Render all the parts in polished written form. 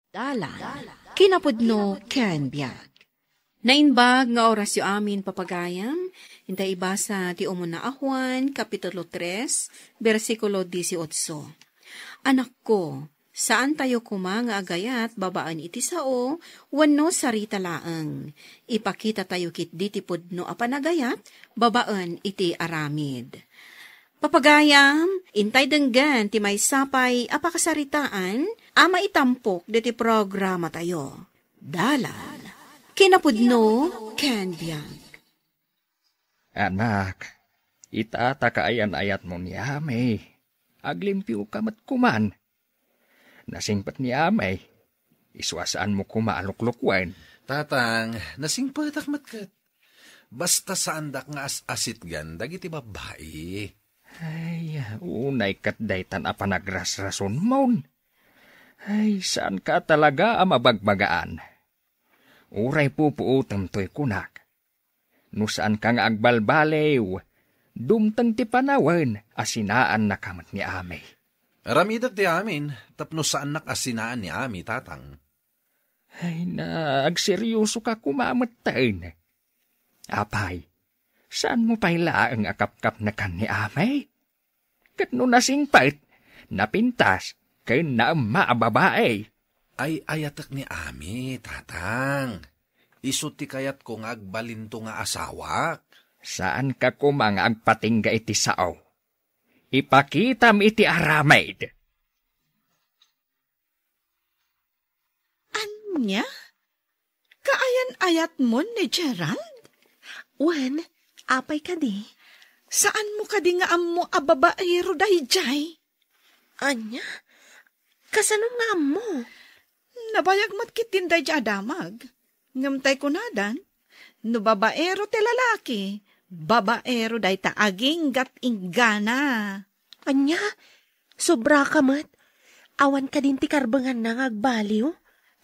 Dalan, kinapudno ken biag. Nainbag nga orasyo amin papagayam, hintay ibasa ti umuna a Juan, Kapitulo 3, versikulo 18. Anak ko, saan tayo nga agayat babaan iti sao, wano sarita laeng. Ipakita tayo kit diti pudno a panagayat, babaan iti aramid. Papagayam, intay denggan ti may sapay apakasaritaan, ama itampok diti programa tayo. Dalan, kinapudno, ken biag. Anak, itata kaayan ayat mo ni Amay. Aglimpiw kamat kuman. Nasingpat ni Amay. Iswasaan mo kumaaluklukwan. Tatang, nasingpat akmat kat. Basta saan dak nga asit gandag iti babae. Ay, unay kat daytan a panagrasrason maun. Ay, saan ka talaga mabagbagaan? Uray pupuutam to'y kunak. No saan ka nga agbalbalew, dumtang ti panawan, asinaan na kamat ni Amay. Ramidat ti amin, tapno saan nakasinaan ni Ami, tatang. Ay, agseryoso ka kumamat taon. Apay, saan mo pa'y laang akap-kap na kan ni Amay? Kat no nasingpait, napintas, kay na maababae. Ay ayatak ni Ami, tatang. Isuti kayat kong agbalinto nga asawak. Saan ka kumang agpatingga iti sao? Ipakitam iti aramaid. Anya? Kaayan-ayat mo ni Gerald? Wen, apay ka di. Saan mo ka di nga ammo ababaero dayjay? Anya? Kasanong nga mo? Nabayag mat kitin dayjay adamag. Ngamtay kunadan, no babaero te lalaki, babaero day ta aging gat inggana. Anya? Sobra ka mat. Awan ka din ti karbangan na agbaliw?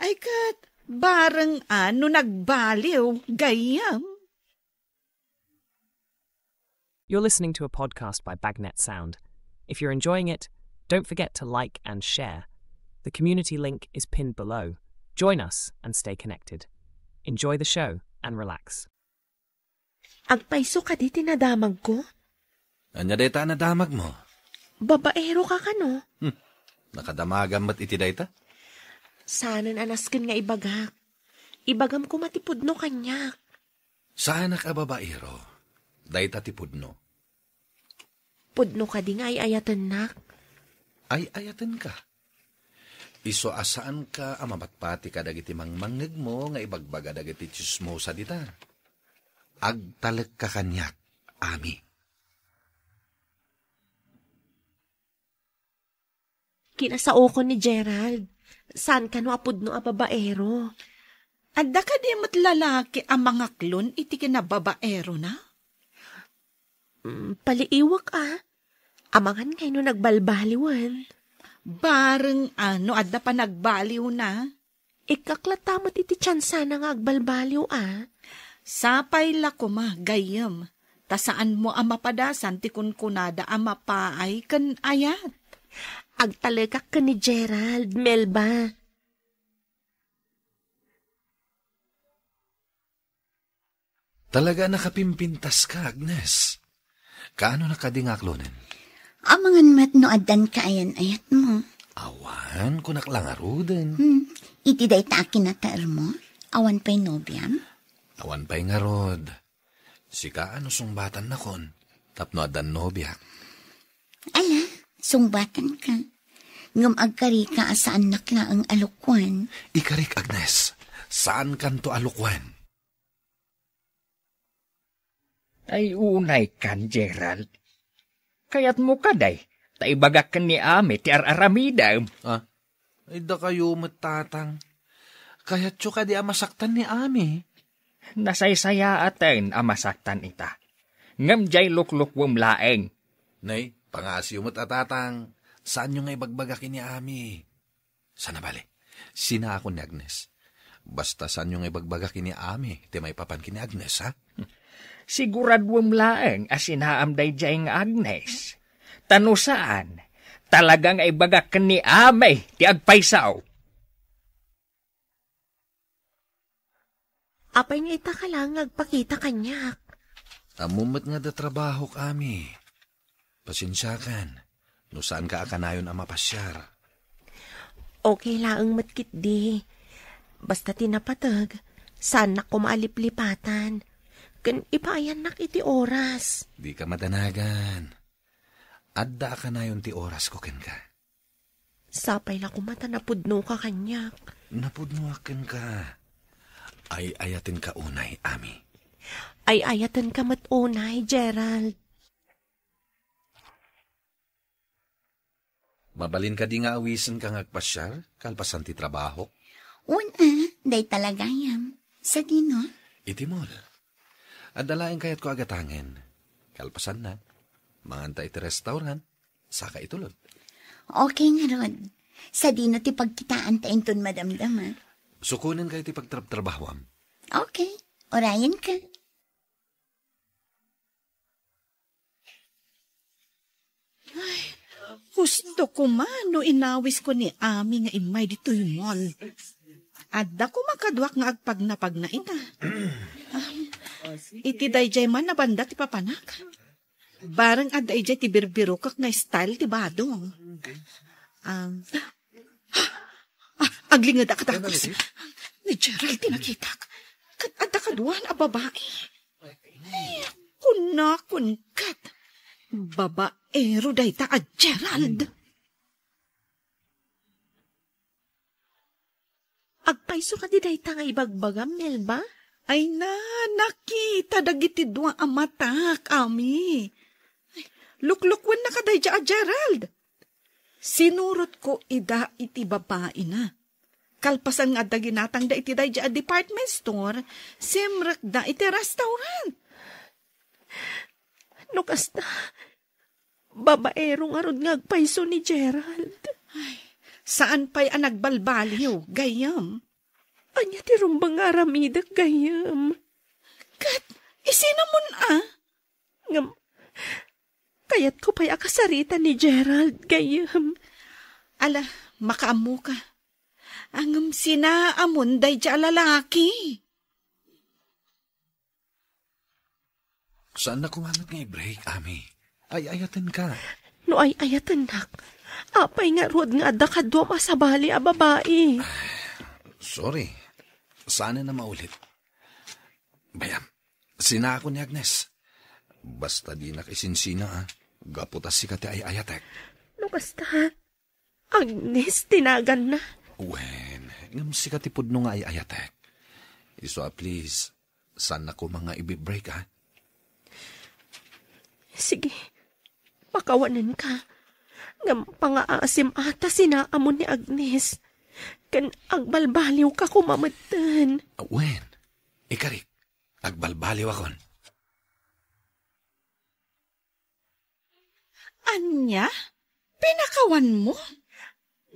Ay kat, bareng ano nagbaliw, gayam. You're listening to a podcast by Bagnet Sound. If you're enjoying it, don't forget to like and share. The community link is pinned below. Join us and stay connected. Enjoy the show and relax. Agpaiso ka di tinadamag ko? Anya dayta nadamag mo? Babaero ka no? Nakadamagan mat iti dayta? Sanan anasken nga ibagak. Ibagam ko matipudno kanyak. Saan ka babaero? Dayta ti pudno. Pudno ka di nga ay ayatan nak. Ay ayatan ka. Iso asaan ka amamatpati ka dagiti mangmangeg mo nga ibagbaga dagiti chismosa dita. Agtalag ka kanyak, Ami. Kinasao ko ni Gerald. Saan ka no apudno a babaero? Adda ka di mat lalaki ang mga klon iti kinababaero na? Paliiwak Amangan ngay no nagbalbaliwan. Bareng ano adda pa nagbaliw na? Ikaklatamat iti tsansa na nga agbalbaliw Sapay la kuma, gayam. Ta saan mo ang mapadasan ti kunkunada ang mapaay kan ayat? Agtalagak ka ni Gerald, Melba. Talaga nakapimpintas ka, Agnes. Kaano nakadingaklonen? Amangan mat no adan kaayan ayat mo. Awan, kunak lang aruden. Iti day ta kinataer mo? Awan pa'y nobyam? Awan pa'y ngarod. Sika ano sungbatan na kon. Tapno adan nobyak. Ala, sungbatan ka. Ngam agkari ka asaan nakla ang alukwan. Ikarik, Agnes. Saan kanto alukwan? Ay unay kan, Gerald. Kayat mo kaday, taibagak ka ni Ame ti araramida. Ay da kayo matatang. Kayat siyo ka di amasaktan ni Ami. Nasaysaya atin amasaktan ita. Ngam jay luklukwam laeng. Nay, pangasyo mo't atatang. Saan nyo nga ibagbagakin ni Ami? Sana bale, sina ako ni Agnes. Basta saan nyo nga ibagbagakin ni Ami, ti may papankin ni Agnes, ha? Siguradwam laeng asinaam day jay nga Agnes. Tano saan? Talagang ay bagak ni Amay ti agpaysaw. Apay nga ita ka lang agpakita kanyak. Amumat nga da trabaho kami. Pasensyakan. No saan ka akanayon ang mapasyar. Okay lang matkit di. Basta tinapatag, saan na kumaliplipatan. Kan ipaayan nak iti oras. Di ka madanagan. Adda akanayon ti oras ko ken ka. Sapay la kumata napudno ka kanyak. Napudnuaken ka. Ay ayatin ka unay, Ami. Ay ayatan ka matunay, Gerald. Mabalin ka di nga awisan ka ngagpasyar, kalpasan ti trabaho. Una, day talaga yam. Sa dino? Itimol. Adalain kayat ko agatangen. Kalpasan na. Manganta iti restaurant. Saka itulod. Okay nga, Rod. Sa dino ti pagkitaan ta inton madamdama. Sukunin kayo ti pagtrabahwam. Okay, orayan ka. Gusto ko man no inawis ko ni Ami nga imay dito yung mall. Adda ko makadwak nga agpagnapag na ina. Iti dayjay man na banda ti papanak. Barang adda ijay ti birbiro kak nga style ti badong. Aglingad akatakos. Ni Gerald tinakitak. Kat adda kaduan a babae. Kunakun kat. Babaero day ta a Gerald. Agpaiso ka di day ta nga ibagbagam, Melba? Ay na, nakita dagiti dua amatak, Ami. Luklukwan na kaday a Gerald. Sinurot ko ida iti babae na. Kalpasan nga da ginatang da iti day a department store, simrak da iti restaurant. Nukas na, babaero nga rod nga agpaiso ni Gerald. Ay, saan pa'y nagbalbaliw, gayam? Anya ti rumbang aramidak, gayam. Kat, isinamon Ngam, kayat ko pa'y akasarita ni Gerald, gayam. Ala, makaamu ka. Angam sinaamon day dya lalaki. Saan na kumanat nga i-break, Ami? Ay ayatin ka. No ay ayatan nak. Apay nga rod nga adda kadwa masabali a babae. Sorry. Sana na maulit. Bayam, sinako ni Agnes. Basta di nakisinsina, gaputas si kati ay ayatek. No basta, Agnes, tinagan na. Wen, ngam si kati pudno nga ay ayatek. Iso please, sana ko mga ibibreak, ha? Sige, pakawanan ka. Ngam pangaasim ata sinaamon ni Agnes. Kan agbalbaliw ka kumamatan. Wen, ikarik, agbalbaliw akon. Anya? Pinakawan mo?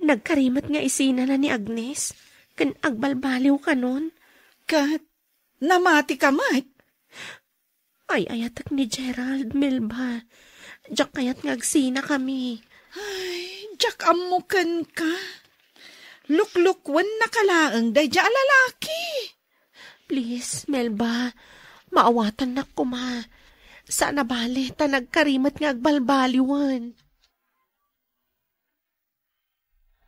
Nagkarimat nga isina na ni Agnes. Kan agbalbaliw ka nun. Kat, namati ka, Mike. Ay ayatak ni Gerald, Melba. Diyak kayat ngagsina kami. Ay, jak amukan ka. Luklukwan na kalaang day dya lalaki. Please, Melba, maawatan na ko ma. Sana bali, ta nagkarimat nga agbalbaliwan.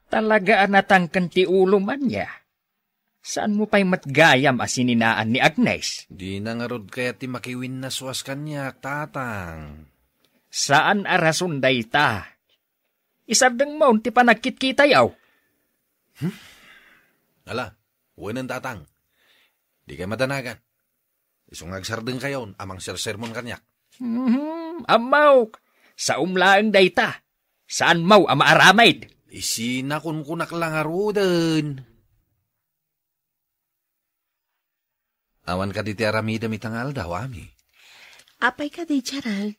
Talaga anatang kanti ulo man niya. Saan mo pa'y matgayam asininaan ni Agnes? Di na nga rod kaya ti makiwin na suwas kanya, tatang. Saan arason day ta? Isabdang maun ti panagkit-kita yaw. Ala, uwan ang tatang. Di kayo madanagan. Isong agsardeng kayo, amang sersermon kanyak. Amaw, sa umlaang day ta. Saan maw ama aramaid? Isinakun-kunak lang arudan. Awan ka di ti aramida mitangal daw, Ami. Apay ka di, Gerald.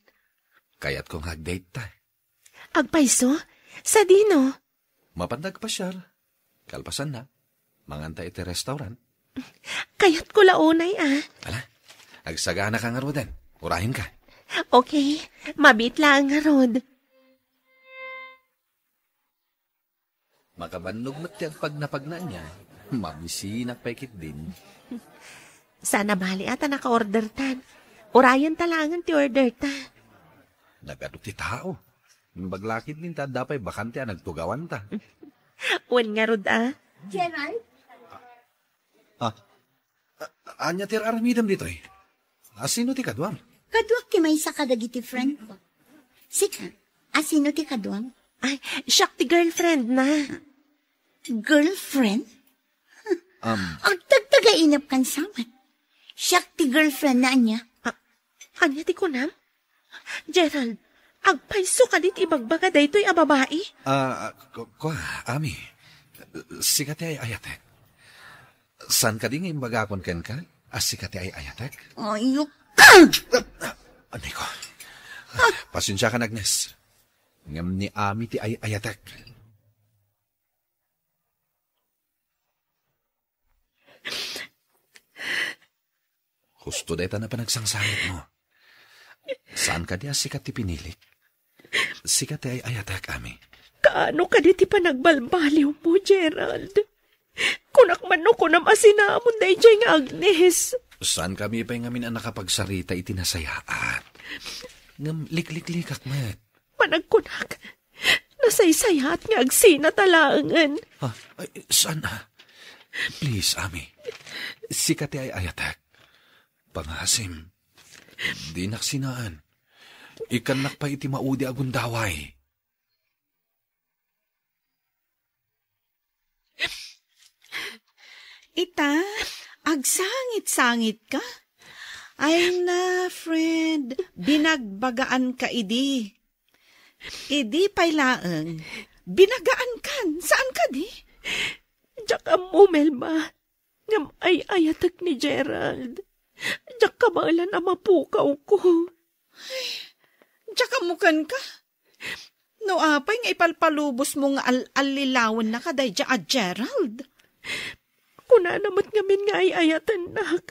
Kaya't kong hag-date ta. Agpaiso? Sa dino? Mapandag pa siya. Kalpasan na. Manganta iti restaurant. Kayat ko launay, Ala, agsagana ka nga roden. Urahin ka. Okay, mabit lang nga rod. Makabannog mat tiyag pag napagna niya. Mabisinak paikit din. Sana bali ata naka-order tan. Orayan talangan ti order ta. Nagano ti tao. Baglakit din ta, dapay bakante nagtugawan ta. Wan nga rod Gerald? Anya ti aramidam dito eh. Asino ti kadwam? Kaduak ti may sa kadagiti friend ko. Sika, asino ti kaduang? Ay, siyak ti girlfriend na. Girlfriend? Ang tagtagainap kan samat. Siyak ti girlfriend na anya. Anya ti kunam? Gerald, agpaiso ka dit ibagbaga daytoy a babae? Ami. Sikat ay ayatek. San ka din imbagakon ken ka? Sikat ay ayatek? Ayok. Anay ko. Pasensya ka, Agnes. Ngam ni Ami ti ay ayatek. Husto deta na panagsangsamit mo. Saan ka diya sikat ti pinilik? Sikat ti ay ayatek, Ami. Kaano ka dit ipanagbalbaliw mo, Gerald? Kunak man no kunam asinamon day jay nga Agnes. Saan kami pa'y ngamin ang nakapagsarita itinasayaan? Ngam likliklikak met. Panagkunak, nasaysayat nga agsina talangan. Saan? Please, Ami. Sikat ti ay ayatek. Pangasim. Di naksinaan. Ikanak pa iti maudi agundaway. Ita, agsangit-sangit ka? Ay na, friend, binagbagaan ka idi. Idi pailaeng, binagaan kan, saan ka di? Diyak mo, Melba. Ngam ay ayatak ni Gerald. Diyak kamalan na mapukaw ko. Diyak amukan ka? No apay nga ipalpalubos mo nga alilawan na kaday diya a Gerald. Kuna naman ngamin nga ay ayatan nak.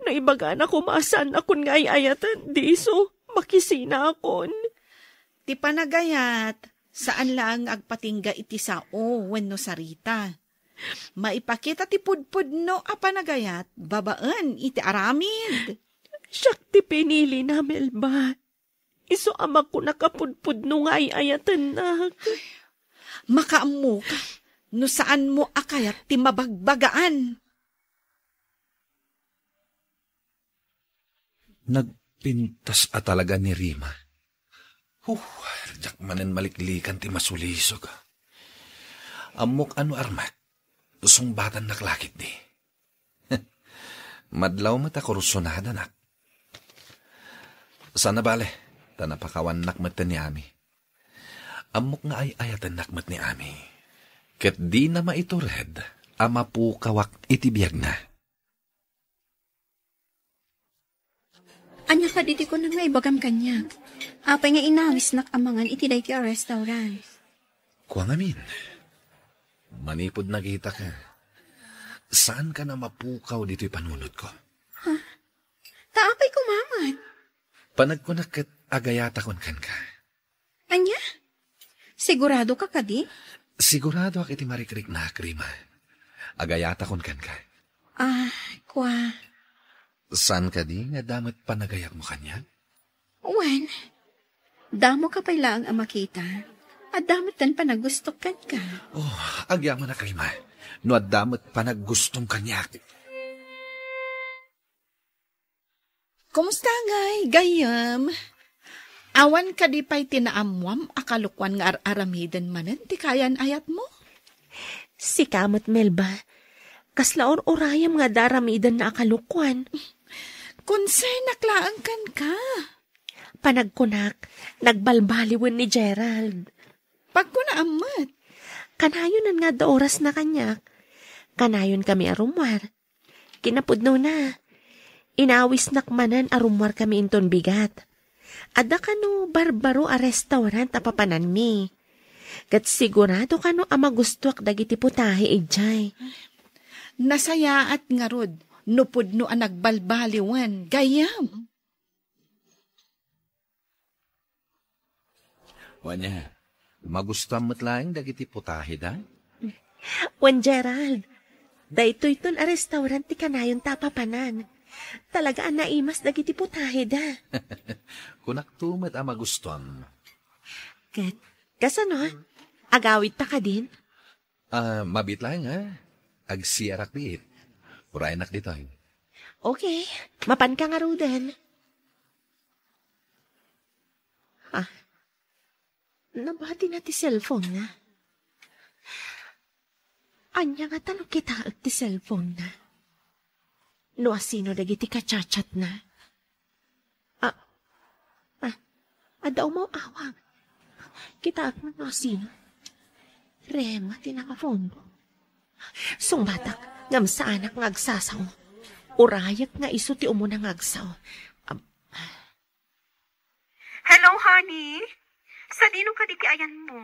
Naibaga na kumasan akon nga ay ayatan diso. Makisina akon. Ti panagayat, saan lang agpatingga iti sao wenno sarita. Maipakita ti pudpud no a panagayat, babaan iti aramid. Siyak ti pinili na, Melba. Iso amak ko nakapudpud no nga ay ayatan nak. Makaamu ka, no saan mo akayat ti mabagbagaan. Nagpintas talaga ni Rima. Jak manen maliklikan ti masulisog. Amok ano armak, sumbatan naklakit di. Madlaw mata kursunada nak. Sana bale, tanapakawan nakmat ni Ami. Amok nga ay ayatan nakmat ni Ami. Ket di na maitured, ama po kawak itibiyag na. Anya ka diti ko na nga ibagam kanya. Apay nga inawis nakamangan iti day ti a restaurant. Kuang amin. Manipod na kita ka. Saan ka na mapukaw dito'y panunod ko? Taapay kumaman. Panagkunak kat agayata kon kan ka. Anya? Sigurado ka kadi? Sigurado ak iti marikrik na Rima. Agayata kon kan ka. Kwa. Saan ka di nga damat panagayak mo kanya? Wen, damo ka pala ang makita. At damat tan panagustok kan ka. Agyaman na Rima. No at damat panagustong kanya. Kumusta ngay, gayam? Awan ka di pa'y tinaamwam, akalukwan nga aramidan manen, ti kayan ayat mo? Si kamot, Melba. Kaslaon orayam nga daramidan na akalukwan. Kunsay naklaang kan ka? Panagkunak, nagbalbaliwan ni Gerald. Pagkunaamat. Kanayon nga da oras na kanyak. Kanayon kami arumwar. Kinapudno na. Inawis nakmanan arumwar kami inton bigat. Ada kano barbaro a restaurant apapanan mi. Kat sigurado kano amagustuak dagiti putahe ijay. Nasayaat nga rod, nupudno ang nagbalbaliwan, gayam. Wanya, magustuhan mo't laing dagiti putahe da? Wan Gerald, Daytoy ton a restaurant ti kanayon tapapanan. Talagaan naimas dagiti putahe da. Kunak tumet ang magustuhan. Kasano? Agawid ta ka din? Mabit lang ha. Agsiarak diit. Urayanak dito. Okay, mapan ka nga rudan. Nabati na ti cellphone na. Anya nga tanong kita ag ti cellphone na. No asino dagiti kachat na. Adaw mo awang. Kita ag no asino. Rema tinaka-phone ko. Sungbatak, ngam sa anak ng agsasaw. Urayak nga iso ti umuna ng agsaw. Hello, honey. Sa dino ka di ayan mo?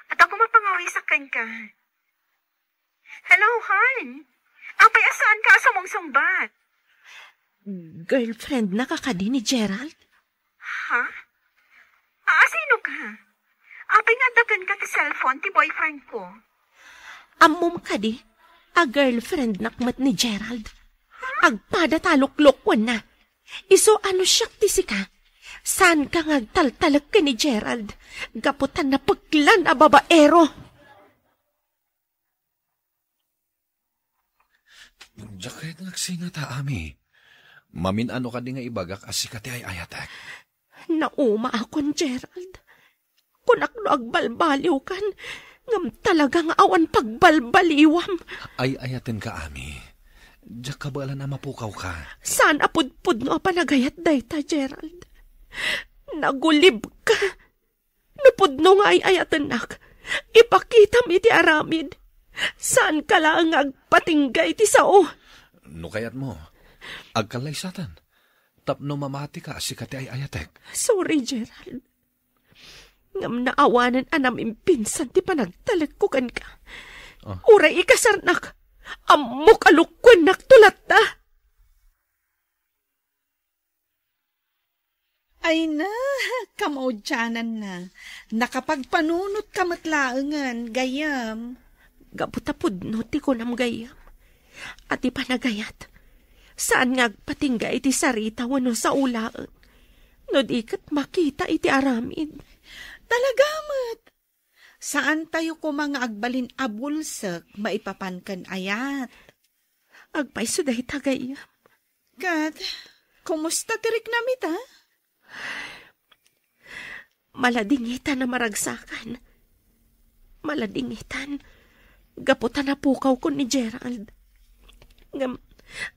At ako mapangawisakan ka. Hello, hon. Apay asaan ka sa mong sumbat? Girlfriend na kakadi ni Gerald? Ha? Sino ka? Apay nga dagan ka ti cellphone ti boyfriend ko. Amom ka di, a girlfriend nakmat ni Gerald. Agpada taluklokwan na. Iso ano siyak ti sika? Saan ka ngagtaltalag ka ni Gerald? Gaputan na paglan a babaero. Jakit nagsingata, Ami. Mamin ano ka di nga ibagak asikati ay ayatak. Nauma akon, Gerald. Kunak no agbalbaliw kan, ngam talagang awan pagbalbaliwam. Ay ayatin ka, Ami. Diyak ka bala na mapukaw ka. Saan apudpud no panagayat dayta, Gerald? Nagulib ka. Napudno nga ay ayatanak. Ipakita mi ti aramid. Saan ka lang agpatinggay ti sao? No kayat mo, agkalay satan. Tapno mamati ka asikati ay ayatek. Sorry, Gerald. Ngam naawanan anam impinsan ti panagtalagkukan ka. Uray ikasarnak. Amok alukwan naktulat ta. Ay na, kamaudyanan na. Nakapagpanunot kamatlaangan, gayam. Gabutapod no ti ko nam gayam. At ipanagayat. Saan nga agpatingga iti sarita wano sa ulaan? No di kat makita iti aramid. Talagamat. Saan tayo ko mga agbalin abulsak maipapankan ayat? Agpaiso dahi tagayam. Kat, kumusta tirik namit ha? Maladingitan na maragsakan. Maladingitan. Gaputan na pukaw ko ni Gerald.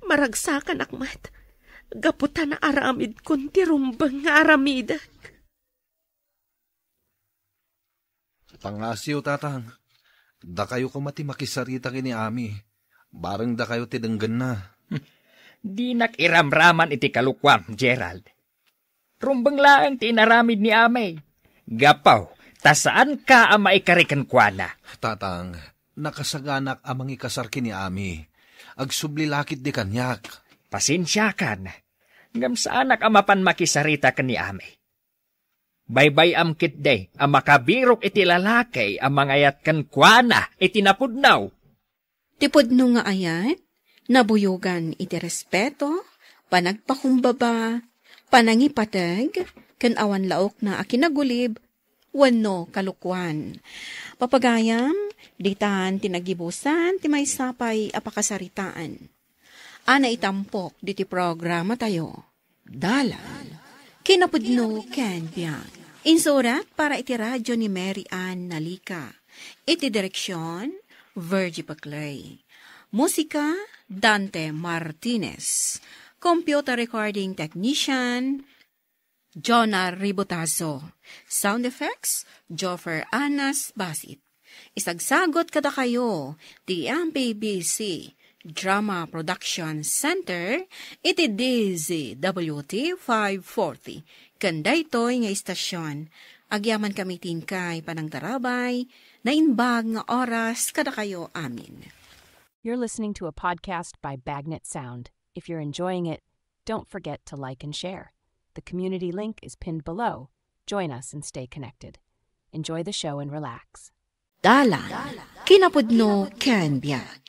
Maragsakan akmat. Gaputan na aramid kun ti rumbang nga aramidak. Pangasiw, tatang. Da kayo kumati makisarita kini Ami. Barang da kayo tidenggan na. Di nakiramraman iti kalukwam, Gerald. Rumbang laang tinaramid ni Amay. Gapaw, tasaan ka ang maikarikan kwa na? Tatang, nakasaganak amang ikasar kini Ami. Agsublilakit di kanyak. Pasensya kan. Ngam sa anak amapan makisarita ka ni Amay. Baybay amkit day, ang makabirok iti lalakay, ang mangayat kan kwa na, iti napudnaw. Tipudno nga ayat, nabuyugan iti respeto, panagpakumbaba, panangipatag, kan awan laok na akinagulib, wano kalukwan. Papagayam, ditan tinagibusan, ti may sapay apakasaritaan. Ana itampok, diti programa tayo. Dalan, kinapudno ken biyag. Insurat para iti radyo ni Mary Ann Nalika. Iti direksyon, Virgie Paclay. Musika, Dante Martinez. Computer recording technician, Jonah Ribotazo. Sound effects, Joffer Anas Basit. Isagsagot kada kayo, the MPBC Drama Production Center, iti DZWT 540. Kanday to'y nga istasyon. Agyaman kami tingkay panangtarabay, na inbag nga oras kada kayo amin. You're listening to a podcast by Bagnet Sound. If you're enjoying it, don't forget to like and share. The community link is pinned below. Join us and stay connected. Enjoy the show and relax. Dalan, kinapudno ken biyag.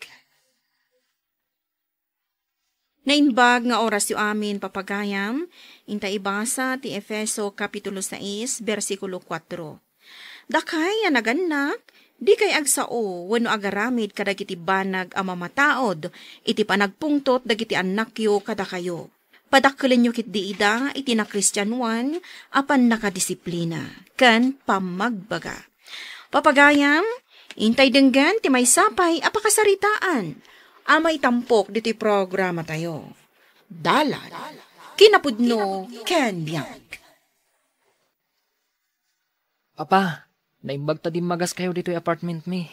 Nainbag nga oras yu amin papagayam, inta ibasa ti Efeso Kapitulo 6, versikulo 4. Dakay naganak, di kay agsao, wano agaramid kadagiti banag a mamataod, iti panagpungtot dagiti annakyo kada kayo. Padakkelin nyo kit di ida, iti na Kristyanuan, apan nakadisiplina, kan pamagbaga. Papagayam, intay denggan ti may sapay apakasaritaan. Amay tampok diti programa tayo. Dalan, kinapudno, ken biag. Papa, naimbag ta din magas kayo dito apartment mi.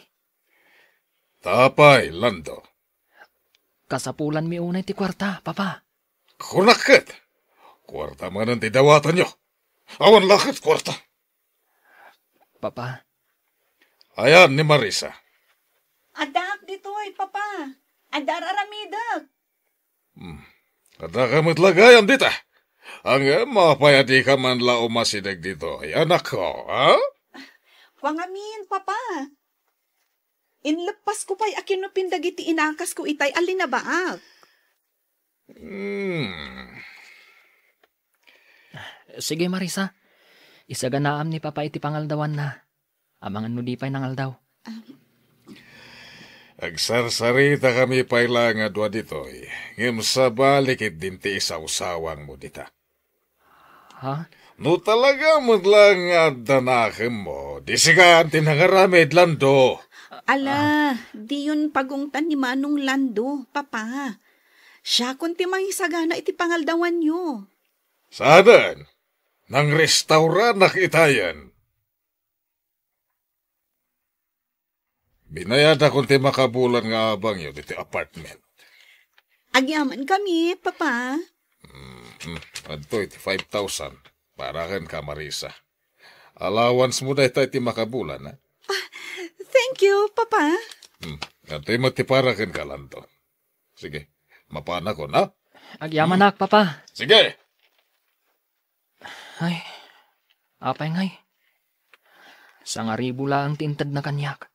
Tapay, Lando. Kasapulan mi unay ti kwarta, papa. Kunakit. Kwarta man ang tidawatan nyo. Awan lakit kwarta. Papa, Ayan ni Marisa. Adak ditoy, papa. Adar aramidak. Kada kamot lagayan dita. Ang mapayadi ka man lao masidag dito. Ay anak ko, ha? Wangamin, papa. Inlepas ko pa'y akinupin dagiti inakas ko itay alinabaak. Sige Marisa, isaganaam ni papa iti pangaldawan na. Amangan no di pa'y nangaldaw. Agsarsarita kami payla nga dua ditoy. Ngem sa balikit din ti isaw-sawang mo dita. Ha? No talaga mo lang nga danakem mo. Di sigaan tinangaramid, Lando. Ala, di yun pagungtan ni Manong Lando, papa. Siya kunti mangisagana iti pangaldawan nyo. Saadan? Nang restaurant nakitayan. Binayad akong ti makabulan nga abang yun iti apartment. Agyaman kami, papa. Adto iti 5,000. Para ken ka, Marisa. Allowance mo na iti makabulan, ha? Thank you, papa. Adto mo ti para ken ka, Lando. Sige, mapana ko na. Agyamanak, papa. Sige! Ay, apay ngay. 1,000 lang tintad na kanyak.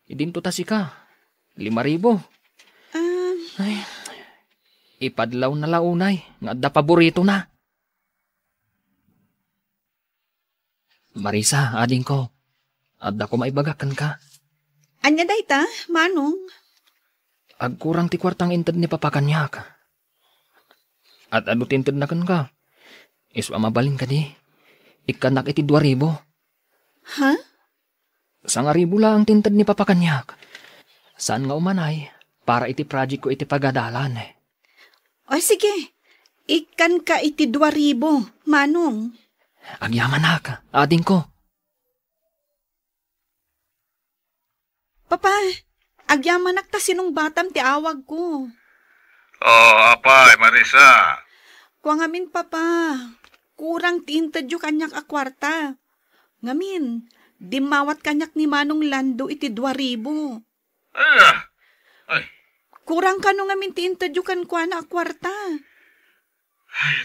Idinto ta si ka. 5,000. Ay, ipadlaw na launay. Nga da paborito na. Marisa, ading ko. Adda ko maibagakan ka. Anya dayta, Manong? Agkurang ti kwartang intad ni Papa kanyak. At ano tintad na kan ka? Iswa mabalin ka di. Ikanak iti 2,000. Ha? 1,000 lang ang tintad ni Papa kanyak. Saan nga umanay? Para iti project ko iti pagadalan. O sige, ikan ka iti 2,000, Manong. Agyaman na ka, ading ko. Papa, agyamanak ta sinong batam ti awag ko. Apay, Marisa. Kuangamin, papa. Kurang ti intadyo kanyak a kwarta. Ngamin, dimawat kanyak ni Manong Lando iti 2,000. Ay, Kurang ka nung ngamin ti intadyo kan kwa na a kwarta.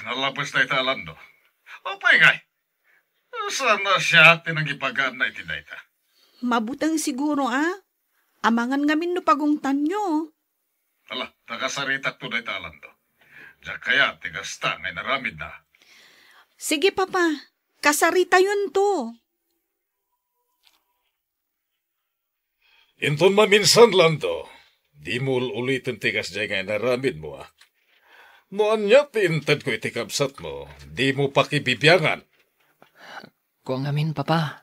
nalapos na ita, Lando. Apay ngay. Sana siya tinangipagaan na iti dayta. Mabutang siguro, Amangan ngamin no pagungtan nyo. Ala, nakasaritak to dayta, Lando. Diya kaya tigasta ngay naramid na. Sige, papa. Kasarita yun to. Inton maminsan, Lando. Di mo ulitin tigas diya ngay naramid mo, Noan niya tiintad ko itikabsat mo, di mo pakibibyangan. Kung amin, Papa.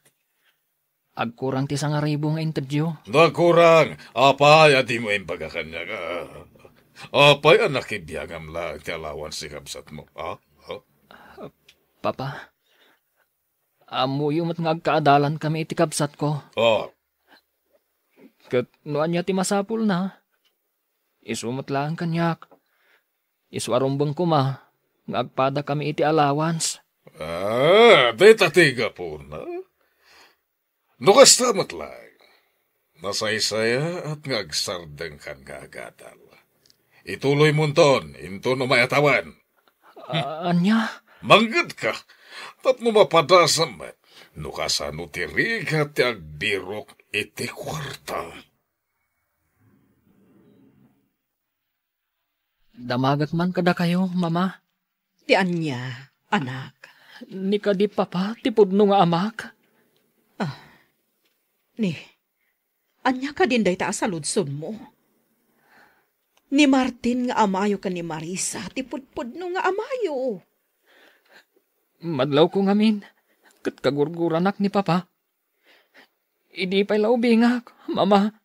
Agkurang ti 1,000 nga interview. Nagkurang, apay, di mo imbaga kanya ka. Apay, nakibiyangam lang ti alawan si kabsat mo, Papa, amo yung ngagkaadalan kami iti kabsat ko. Kat noan niya ti masapul na. Isumot lang kanyak. Iswarumbang ko ngagpada kami iti allowance. Day tatiga po na. Nukastamat lang. Nasaysaya at ngagsardeng kan gagadal. Ituloy mo ton, into no mayatawan. Anya? Manggad ka, tapno mapadasam at nukasano ti riga ti agbirok iti kwarta. Damagak man kada kayo, mama. Ti anya, anak. Ni kadi papa, tipudno nga amak. Ni, anya ka din day ta sa ludson mo. Ni Martin nga amayo ka ni Marisa, tipudpud no nga amayo. Madlaw ko ngamin, kat kagurguranak ni papa. Idi pa'y laubingak, mama.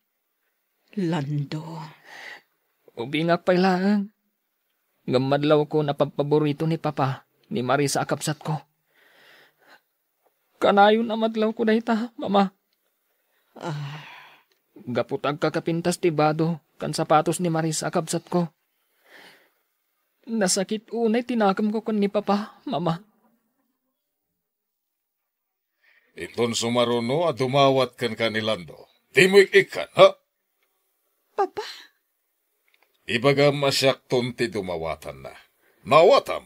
Lando, Ubingak pa'y lang. Ngamadlaw ko na paborito ni papa, ni Marisa akapsat ko. Kanayon na madlaw ko dayta, mama. Gaputag kakapintas tibado, kan sapatos ni Marisa akapsat ko. Nasakit unay tinakam ko kan ni papa, mama. Iton sumaruno at dumawat kan kanilando. Di mo ikan, ha? Papa, Ibaga masyakton ti dumawatan na. Nawatam.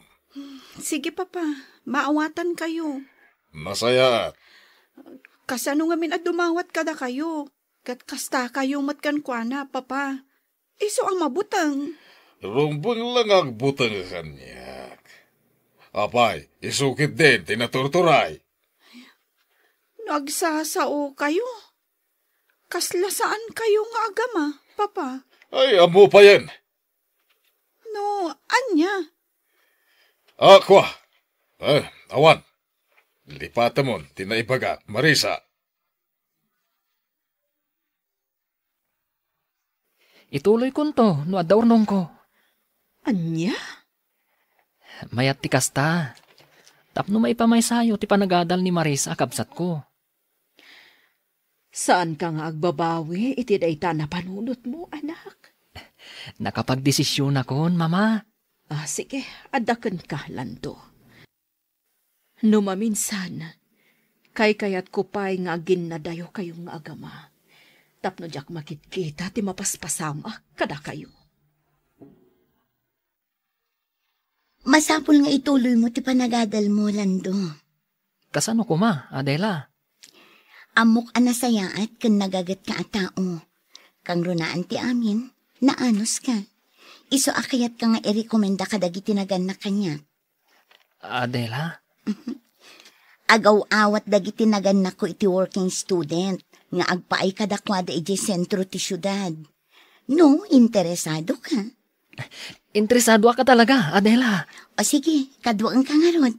sige papa, maawatan kayo. Masaya at Kasano nga min at dumawat kada kayo. Kat kasta kayo matkan kuana, papa. Iso ang mabutang. rumbang lang ang butang kanyak. Apay, isukit din, tinaturturay. Nagsasao kayo. Kaslasaan kayo nga agama, papa. Ay, amo pa yan. No, anya. Aqua. Awan. Lipata mo, tinaibaga, Marisa. Ituloy ko to, no adaurnong ko. Anya? Mayat ti kasta. Tapno maipamay sayo ti panagadal ni Marisa akabsat ko. Saan ka nga agbabawi? Iti dayta na panunot mo, anak. Nakapagdesisyon akon, mama. Sige, adakan ka, Lando. Numaminsan, kayat ko pa'y nga ginadayo kayong nga agama. Tapno jak makitkita ti mapaspasama kada kayo. Masapul nga ituloy mo ti panagadal mo, Lando. Kasano ko ma, Adela? Amok anasayaat kan nagagat ka at tao. Kang runaan ti amin, naanos ka. Iso akayat ka nga i-rekomenda ka dagiti nagan na kanya. Adela? Agaw-awat dagiti nagan na ko iti working student, nga agpaay kadakwada iti sentro ti syudad. No, interesado ka. Interesado ka talaga, Adela. O sige, kaduang ka nga ron.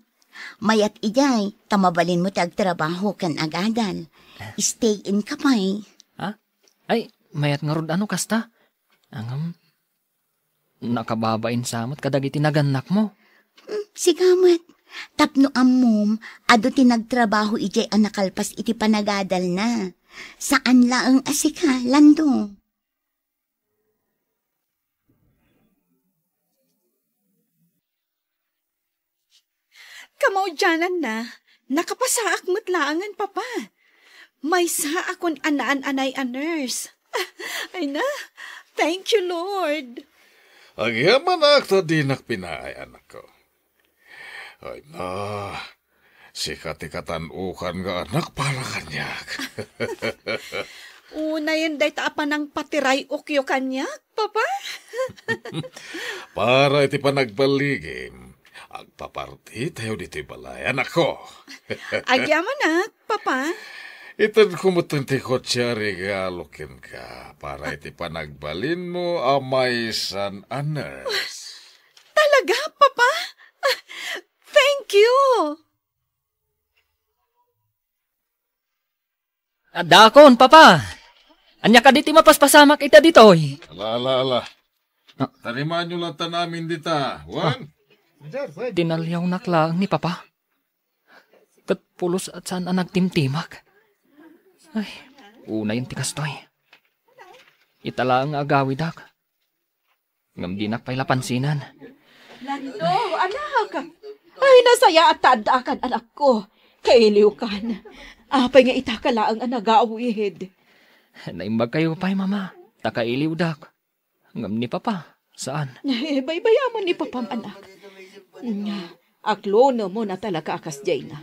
Mayat ijay, tamabalin mo tagtrabaho kan agadan. Stay in ka pa'y. Ha? Ay, mayat nga rod ano kasta? Angam, nakababain samot kadagiti naganak mo. Sigamat. Tapno ammom, ado tinagtrabaho ijay ang nakalpas iti panagadal na. Saan laang asika, Lando? Kamaudyanan na, nakapasaak mo't laangan, papa. May sa akon anaan-anay a nurse. Ay na, thank you, Lord. Ang yaman akto di nakpinaay, anak ko. Ay na, si katikatanukan nga anak para kanyak. Una yun day taapa ng patiray ukyo kanya, papa. Para iti panagbaligim, agpaparti tayo dito'y balay, anak ko. Agyaman na, papa. Itad kumutunti ko siya regalokin ka para iti panagbalin mo amay san anas. Talaga, papa? Thank you. Dakon, papa. Anya ka diti mapaspasamak ita ditoy. Ala. Tarimaan nyo lang ta namin dita. Juan? Dinalyaw naklang ni papa. Kat pulos at saan ang nagtimtimak. Ay, una yung tikastoy. Itala ang agawidak. Ngam di nakpay lapansinan. Lando, anak. Ay, nasaya at tadaakan, anak ko. Kailiw kan. Apay nga itakala ang anagawid. Naimbag kayo pa'y mama. Takailiw dak. Ngam ni papa. Saan? Baybayaman ni papam, anak. Aklono mo na talaga akas jay na.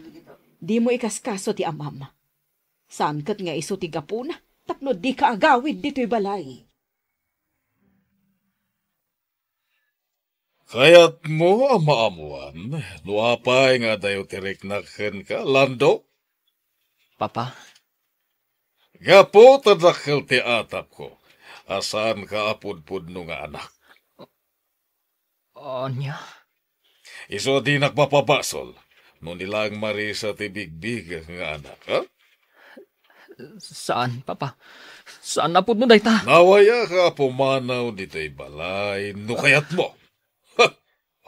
Di mo ikaskaso ti amam. Saan kat nga iso ti gapuna? Tapno di ka agawid dito'y balay. Kayat mo amaamuan, nuapay nga dayo tiriknaken ka, Lando? Papa, Gapo tadakkel ti atap ko, asan ka apudpud no nga anak. anya? Iso di nakpapabasol, no nilang marisa ti bigbig nga anak, ha? Saan, Papa? Saan na po mo dayta? Nawaya ka pumanaw dito'y balay, no kayat mo. Ha!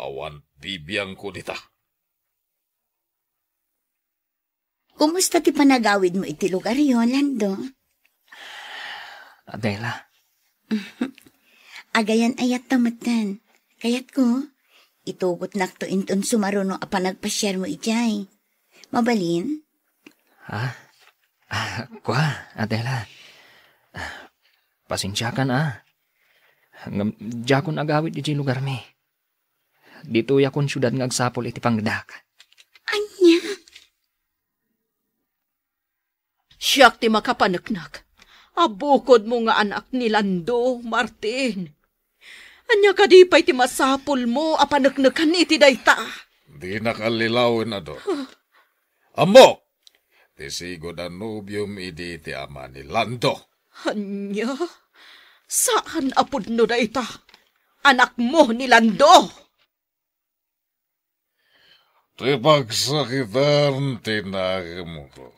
Awan bibiyang ko dita. Kumusta ti panagawid mo iti lugar yon, Lando? Adela, Agayan ayat tamatan. Kayat ko, itugot nakto inton sumaruno a panagpasyar mo ijay. Mabalin? ha? Kwa, Adela. Pasensya ka na. Diya kon agawid iti lugar mi. Dito yakon syudad ngagsapol iti pangdak. Anya? Siyak ti makapanaknak. Abukod mo nga anak ni Lando, Martin. Anya ka di pa'y ti masapol mo, apanaknakan iti dayta. Di nakalilawin na do. Amo! Tisigo na nubium idi ti ama ni Lando. Anya? Saan apod no dayta? Anak mo ni Lando! Ti pagsakitan tinagim ko.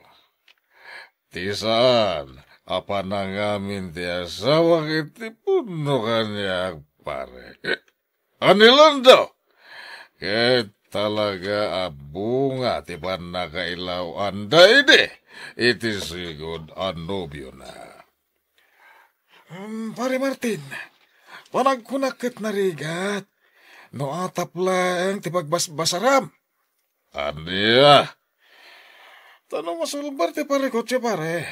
Ti saan, apanangamin ti asawa kiti puno kanya pare. Ani Lando? Kaya talaga abunga ti panakailaw anda ini. Iti sigod anobyo na. Pare Martin, panagkunakit na rigat. No atap lang ti pagbasbasaram. Aniya? Tanong masulbar ti pare kotse pare.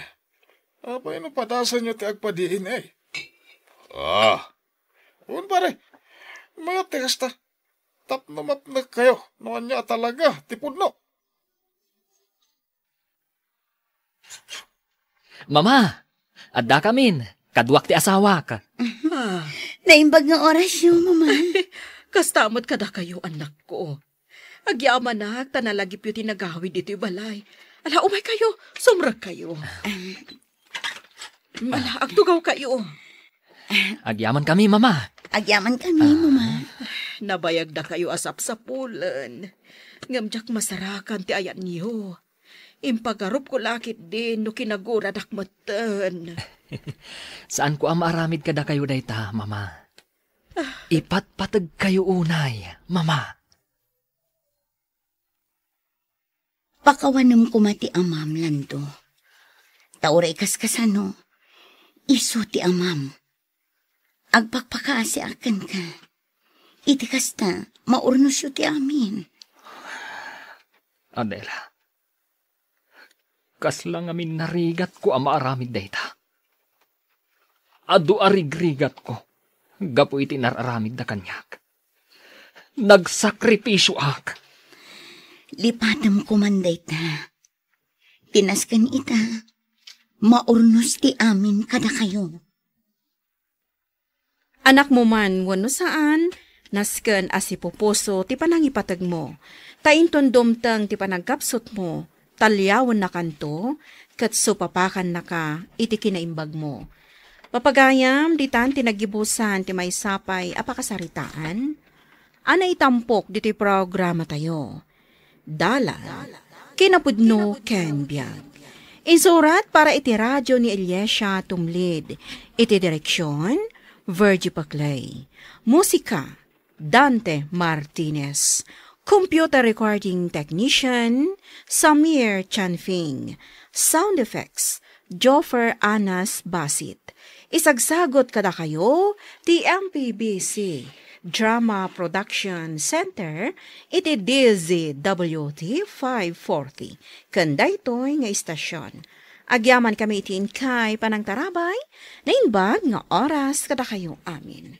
Apa ino padasan nyo ti agpadiin eh? Un pare, mga tigas ta. Tapno mapnag kayo, noan niya talaga, tipudno. Mama, adda kamin. Kadwak ti asawa ka. Naimbag nga orasyon, mama. Kastamot kada kayo, anak ko. Agyaman na, tanalagip yu tinagawid ito balay. Ala, umay kayo, sumrag kayo. Ala, agtugaw kayo. Agyaman kami, Mama. Agyaman kami, mama. Nabayag na kayo asap sa pulan. Ngamjak masarakan ti ayan niyo. Impagarup ko lakit din no kinagura dakmatan. Saan ko ang maaramid kada kayo dayta, Mama? Ipatpatag kayo unay, Mama. Pakawanam kumati amam, Lando. Tauray kaskasano, iso ti amam. Agpakpakaasi akan ka. Iti kasta, maurnos yu ti amin. Adela, kaslang amin narigat ko ang maaramid dayta. Adu arigrigat ko, gapo iti nararamid na kanyak. Nagsakripisyo ak. Lipatam kumanday ta. Tinaskan ita, maurnos ti amin kada kayo. Anak mo man, wano saan, nasken asipupuso ti panangipatag mo. Tainton dumtang ti panagkapsot mo, talyawan na kanto, kat supapakan na ka, iti kinaimbag mo. Papagayam, ditan tinagibusan ti may sapay apakasaritaan, ana itampok diti programa tayo. Dala, kinapudno ken biag. Insurat para iti radyo ni Eliesha Tumlid, iti direksyon, Virgie Paclay. Musika, Dante Martinez. Computer recording technician, Samir Chanfing. Sound effects, Joffer Anas Basit. Isagsagot kada kayo, ti MPBC Drama Production Center, iti DZWT 540. Kanda ito'y nga istasyon. Agyaman kami iti inkay panang tarabay, na inbag nga oras kada kayo amin.